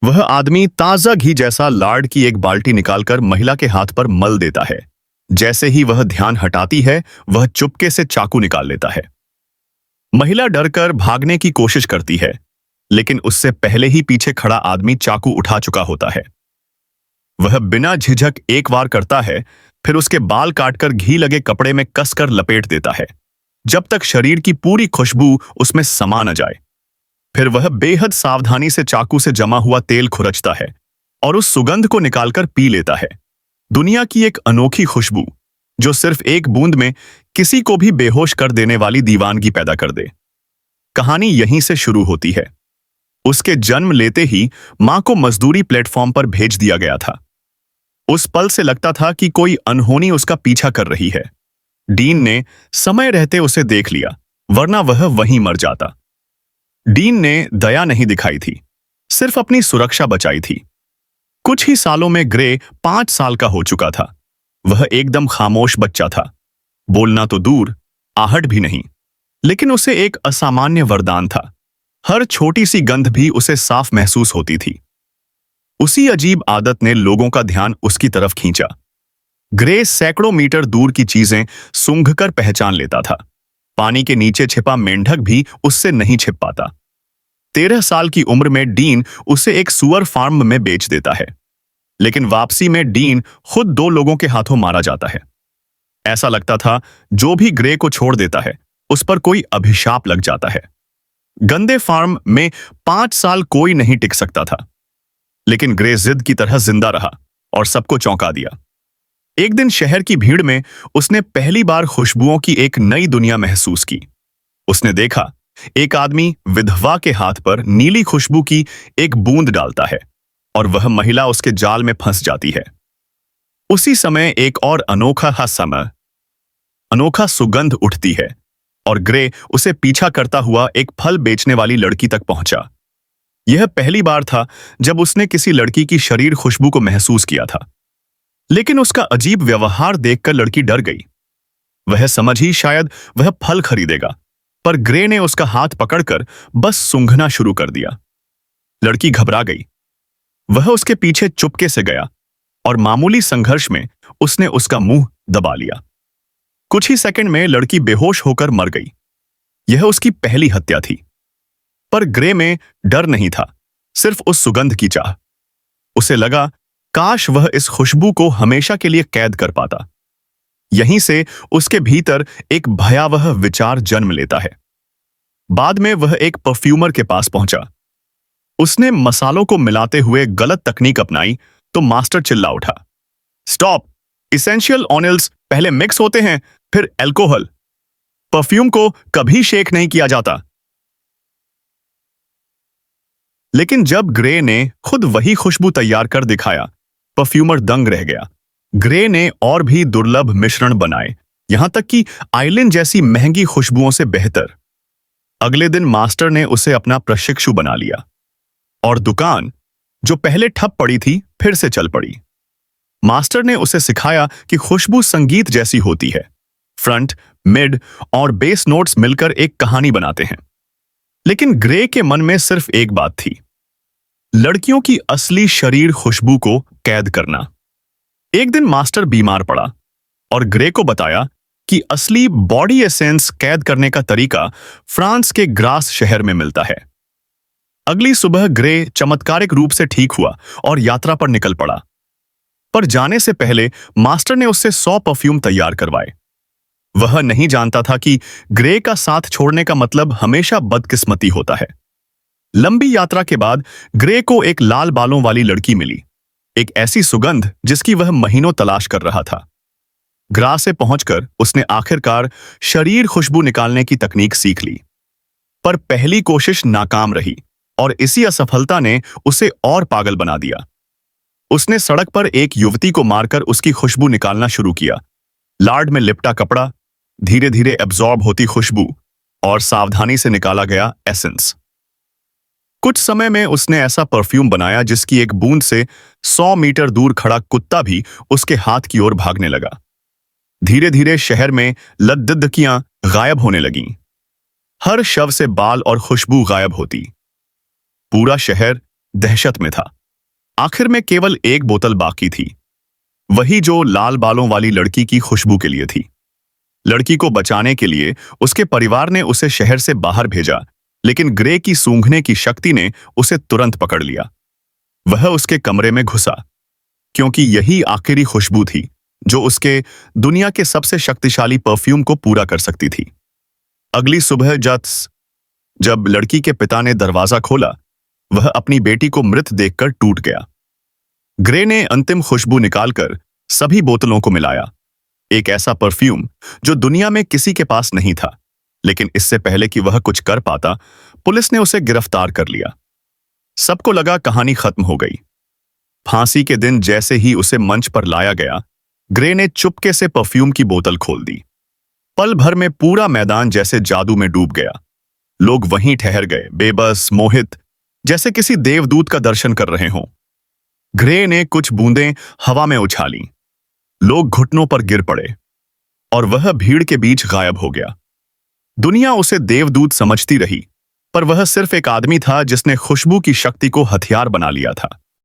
वह आदमी ताजा घी जैसा लाड की एक बाल्टी निकालकर महिला के हाथ पर मल देता है। जैसे ही वह ध्यान हटाती है, वह चुपके से चाकू निकाल लेता है। महिला डरकर भागने की कोशिश करती है, लेकिन उससे पहले ही पीछे खड़ा आदमी चाकू उठा चुका होता है। वह बिना झिझक एक वार करता है, फिर उसके बाल काटकर घी लगे कपड़े में कसकर लपेट देता है, जब तक शरीर की पूरी खुशबू उसमें समा न जाए। फिर वह बेहद सावधानी से चाकू से जमा हुआ तेल खुरचता है और उस सुगंध को निकालकर पी लेता है। दुनिया की एक अनोखी खुशबू, जो सिर्फ एक बूंद में किसी को भी बेहोश कर देने वाली दीवानगी पैदा कर दे। कहानी यहीं से शुरू होती है। उसके जन्म लेते ही मां को मजदूरी प्लेटफॉर्म पर भेज दिया गया था। उस पल से लगता था कि कोई अनहोनी उसका पीछा कर रही है। डीन ने समय रहते उसे देख लिया, वरना वह वहीं मर जाता। डीन ने दया नहीं दिखाई थी, सिर्फ अपनी सुरक्षा बचाई थी। कुछ ही सालों में ग्रे 5 साल का हो चुका था। वह एकदम खामोश बच्चा था, बोलना तो दूर, आहट भी नहीं। लेकिन उसे एक असामान्य वरदान था। हर छोटी सी गंध भी उसे साफ महसूस होती थी। उसी अजीब आदत ने लोगों का ध्यान उसकी तरफ खींचा। ग्रे सैकड़ों मीटर दूर की चीजें सूंघकर पहचान लेता था। पानी के नीचे छिपा मेंढक भी उससे नहीं छिप पाता। 13 साल की उम्र में डीन उसे एक सुअर फार्म में बेच देता है, लेकिन वापसी में डीन खुद 2 लोगों के हाथों मारा जाता है। ऐसा लगता था जो भी ग्रे को छोड़ देता है, उस पर कोई अभिशाप लग जाता है। गंदे फार्म में 5 साल कोई नहीं टिक सकता था, लेकिन ग्रे जिद की तरह जिंदा रहा और सबको चौंका दिया। एक दिन शहर की भीड़ में उसने पहली बार खुशबुओं की एक नई दुनिया महसूस की। उसने देखा, एक आदमी विधवा के हाथ पर नीली खुशबू की एक बूंद डालता है और वह महिला उसके जाल में फंस जाती है। उसी समय एक और अनोखा सुगंध उठती है और ग्रे उसे पीछा करता हुआ एक फल बेचने वाली लड़की तक पहुंचा। यह पहली बार था जब उसने किसी लड़की की शरीर खुशबू को महसूस किया था, लेकिन उसका अजीब व्यवहार देखकर लड़की डर गई। वह समझी शायद वह फल खरीदेगा, पर ग्रे ने उसका हाथ पकड़कर बस सूंघना शुरू कर दिया। लड़की घबरा गई। वह उसके पीछे चुपके से गया और मामूली संघर्ष में उसने उसका मुंह दबा लिया। कुछ ही सेकंड में लड़की बेहोश होकर मर गई। यह उसकी पहली हत्या थी। पर ग्रे में डर नहीं था, सिर्फ उस सुगंध की चाह। उसे लगा, काश वह इस खुशबू को हमेशा के लिए कैद कर पाता। यहीं से उसके भीतर एक भयावह विचार जन्म लेता है। बाद में वह एक परफ्यूमर के पास पहुंचा। उसने मसालों को मिलाते हुए गलत तकनीक अपनाई तो मास्टर चिल्ला उठा, स्टॉप! इसेंशियल ऑयल्स पहले मिक्स होते हैं, फिर अल्कोहल। परफ्यूम को कभी शेक नहीं किया जाता। लेकिन जब ग्रे ने खुद वही खुशबू तैयार कर दिखाया, परफ्यूमर दंग रह गया। ग्रे ने और भी दुर्लभ मिश्रण बनाए, यहां तक कि आइलिन जैसी महंगी खुशबुओं से बेहतर। अगले दिन मास्टर ने उसे अपना प्रशिक्षु बना लिया और दुकान, जो पहले ठप पड़ी थी, फिर से चल पड़ी। मास्टर ने उसे सिखाया कि खुशबू संगीत जैसी होती है। फ्रंट, मिड और बेस नोट्स मिलकर एक कहानी बनाते हैं। लेकिन ग्रे के मन में सिर्फ एक बात थी, लड़कियों की असली शरीर खुशबू को कैद करना। एक दिन मास्टर बीमार पड़ा और ग्रे को बताया कि असली बॉडी एसेंस कैद करने का तरीका फ्रांस के ग्रास शहर में मिलता है। अगली सुबह ग्रे चमत्कारिक रूप से ठीक हुआ और यात्रा पर निकल पड़ा। पर जाने से पहले मास्टर ने उससे 100 परफ्यूम तैयार करवाए। वह नहीं जानता था कि ग्रे का साथ छोड़ने का मतलब हमेशा बदकिस्मती होता है। लंबी यात्रा के बाद ग्रे को एक लाल बालों वाली लड़की मिली, एक ऐसी सुगंध जिसकी वह महीनों तलाश कर रहा था। ग्रास से पहुंचकर उसने आखिरकार शरीर खुशबू निकालने की तकनीक सीख ली। पर पहली कोशिश नाकाम रही और इसी असफलता ने उसे और पागल बना दिया। उसने सड़क पर एक युवती को मारकर उसकी खुशबू निकालना शुरू किया। लार्ड में लिपटा कपड़ा, धीरे धीरे एब्जॉर्ब होती खुशबू और सावधानी से निकाला गया एसेंस। कुछ समय में उसने ऐसा परफ्यूम बनाया जिसकी एक बूंद से 100 मीटर दूर खड़ा कुत्ता भी उसके हाथ की ओर भागने लगा। धीरे धीरे शहर में लद्दकियां गायब होने लगीं। हर शव से बाल और खुशबू गायब होती। पूरा शहर दहशत में था। आखिर में केवल एक बोतल बाकी थी, वही जो लाल बालों वाली लड़की की खुशबू के लिए थी। लड़की को बचाने के लिए उसके परिवार ने उसे शहर से बाहर भेजा, लेकिन ग्रे की सूंघने की शक्ति ने उसे तुरंत पकड़ लिया। वह उसके कमरे में घुसा, क्योंकि यही आखिरी खुशबू थी जो उसके दुनिया के सबसे शक्तिशाली परफ्यूम को पूरा कर सकती थी। अगली सुबह जब लड़की के पिता ने दरवाजा खोला, वह अपनी बेटी को मृत देखकर टूट गया। ग्रे ने अंतिम खुशबू निकालकर सभी बोतलों को मिलाया, एक ऐसा परफ्यूम जो दुनिया में किसी के पास नहीं था। लेकिन इससे पहले कि वह कुछ कर पाता, पुलिस ने उसे गिरफ्तार कर लिया। सबको लगा कहानी खत्म हो गई। फांसी के दिन जैसे ही उसे मंच पर लाया गया, ग्रे ने चुपके से परफ्यूम की बोतल खोल दी। पल भर में पूरा मैदान जैसे जादू में डूब गया। लोग वहीं ठहर गए, बेबस, मोहित, जैसे किसी देवदूत का दर्शन कर रहे हों। ग्रे ने कुछ बूंदें हवा में उछाली, लोग घुटनों पर गिर पड़े और वह भीड़ के बीच गायब हो गया। दुनिया उसे देवदूत समझती रही, पर वह सिर्फ एक आदमी था जिसने खुशबू की शक्ति को हथियार बना लिया था।